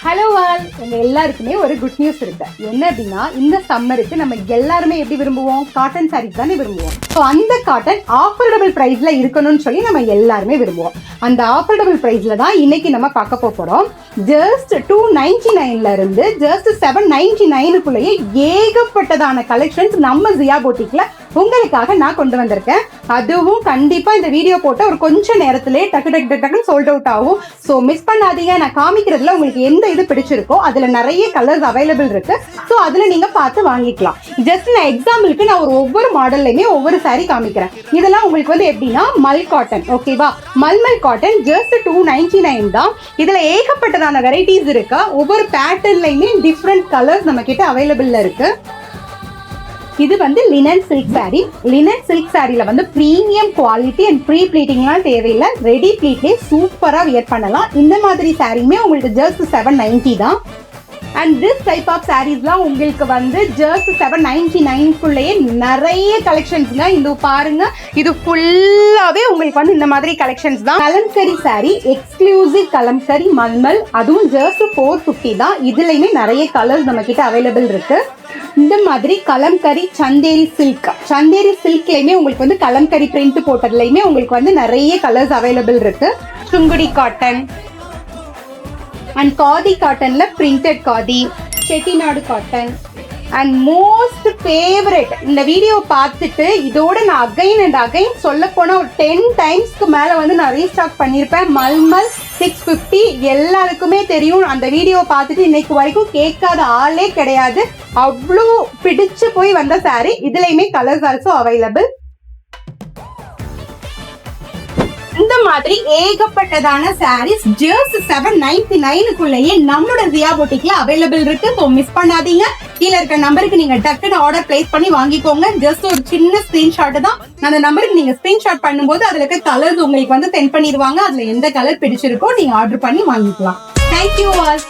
Hello all, உங்க எல்லாருக்குமே ஒரு குட் நியூஸ் இருக்கு. என்ன அப்படின்னா, இந்த சம்மருக்கு நம்ம எல்லாருமே எப்படி விரும்புவோம்? காட்டன் சாரீஸ் தானே விரும்புவோம். ஸோ அந்த காட்டன் ஆஃபோர்டபுள் பிரைஸ்ல இருக்கணும்னு சொல்லி நம்ம எல்லாருமே விரும்புவோம். அந்த ஆஃபோர்டபுள் பிரைஸ்ல தான் இன்னைக்கு நம்ம பார்க்க போறோம். ஜஸ்ட் 299ல இருந்து ஜஸ்ட் 799க்குள்ளேயே ஏகப்பட்டதான கலெக்ஷன்ஸ் நம்ம ஜியா போட்டிக்ல உங்களுக்காக நான் கொண்டு வந்திருக்கேன். அதுவும் கண்டிப்பா இந்த வீடியோ போட்ட ஒரு கொஞ்சம் நேரத்திலே டக்குன்னு சோல்ட் அவுட் ஆகும். ஸோ மிஸ் பண்ணாதீங்க. நான் காமிக்கிறதுல உங்களுக்கு எந்த இது பிடிச்சிருக்கோ அதுல நிறைய கலர்ஸ் அவைலபிள் இருக்கு. ஸோ அதுல நீங்க பார்த்து வாங்கிக்கலாம். ஜஸ்ட் நான் எக்ஸாம்பிளுக்கு நான் ஒவ்வொரு மாடல்லையுமே ஒவ்வொரு சாரி காமிக்கிறேன். இதெல்லாம் உங்களுக்கு வந்து எப்படின்னா மல் காட்டன், ஓகேவா? மல்மல் காட்டன் ஜஸ்ட் 299 தான். இதுல ஏகப்பட்டதான வெரைட்டிஸ் இருக்கு. ஒவ்வொரு பேட்டர்ன்லயுமே டிஃப்ரெண்ட் கலர்ஸ் நம்ம கிட்ட அவைலபிள்ல இருக்கு. இது வந்து linen silk sari. Linen silk சாரியில வந்து பிரீமியம் குவாலிட்டி அண்ட் ப்ரீ ப்ளீட்டிங்லாம் தேவையில்லை. ரெடி ப்ளீட்லேயே சூப்பரா வியர் பண்ணலாம். இந்த மாதிரி சாரியுமே உங்களுக்கு ஜஸ்ட் 790 தான். அண்ட் திஸ் டைப் ஆஃப் சாரீஸ்லாம் உங்களுக்கு வந்து ஜஸ்ட் 799க்குள்ளேயே நிறைய கலெக்ஷன்ஸ்ங்க. இது பாருங்க, இது ஃபுல்லாவே உங்களுக்கு வந்து இந்த மாதிரி கலெக்ஷன்ஸ் தான். கலம்கரி சாரி, எக்ஸ்க்ளூசிவ் கலம்கரி மல்மல், அதுவும் ஜஸ்ட் 450 தான். இதுலயுமே நிறைய கலர்ஸ் நம்ம கிட்ட அவைலபிள் இருக்கு. இந்த மாதிரி கலம்கரி சந்தேரி சில்க், சந்தேரி சில்க்லயுமே உங்களுக்கு வந்து கலம்கரி பிரிண்ட் போட்டதுலயுமே உங்களுக்கு வந்து நிறைய கலர்ஸ் அவைலபிள் இருக்கு. சுங்குடி காட்டன் அண்ட் காதி காட்டன்ல printed khadi, Chettinad cotton and most favourite. இந்த வீடியோ பார்த்துட்டு இதோட நான் அகைன் அண்ட் அகைன் சொல்ல போனா ஒரு 10 டைம்ஸ்க்கு மேல வந்து நான் ரீஸ்டாக் பண்ணியிருப்பேன். மல்மல் 650 எல்லாருக்குமே தெரியும். அந்த வீடியோ பார்த்துட்டு இன்னைக்கு வரைக்கும் கேட்காத ஆளே கிடையாது. அவ்வளோ பிடிச்சு போய் வந்த சாரி. இதுலயுமே கலர்ஸ் ஆல்சோ அவைலபிள். இந்த மாதிரி ஏகப்பட்டதான சாரீஸ் ஜஸ்ட் 799க்குள்ளேயே நம்மளோட ஜியா போட்டிக்ல அவைலபிள் இருக்கு. ஸோ மிஸ் பண்ணாதீங்க. கீழே இருக்க நம்பருக்கு நீங்க டக்குன்னு ஆர்டர் பிளேஸ் பண்ணி வாங்கிக்கோங்க. ஜஸ்ட் ஒரு சின்ன ஸ்கிரீன்ஷாட் தான். அந்த நம்பருக்கு நீங்க ஸ்கிரீன்ஷாட் பண்ணும்போது அதுல இருக்க கலர்ஸ் உங்களுக்கு வந்து சென்ட் பண்ணிடுவாங்க. அதுல எந்த கலர் பிடிச்சிருக்கோ நீங்க ஆர்டர் பண்ணி வாங்கிக்கலாம். Thank you all.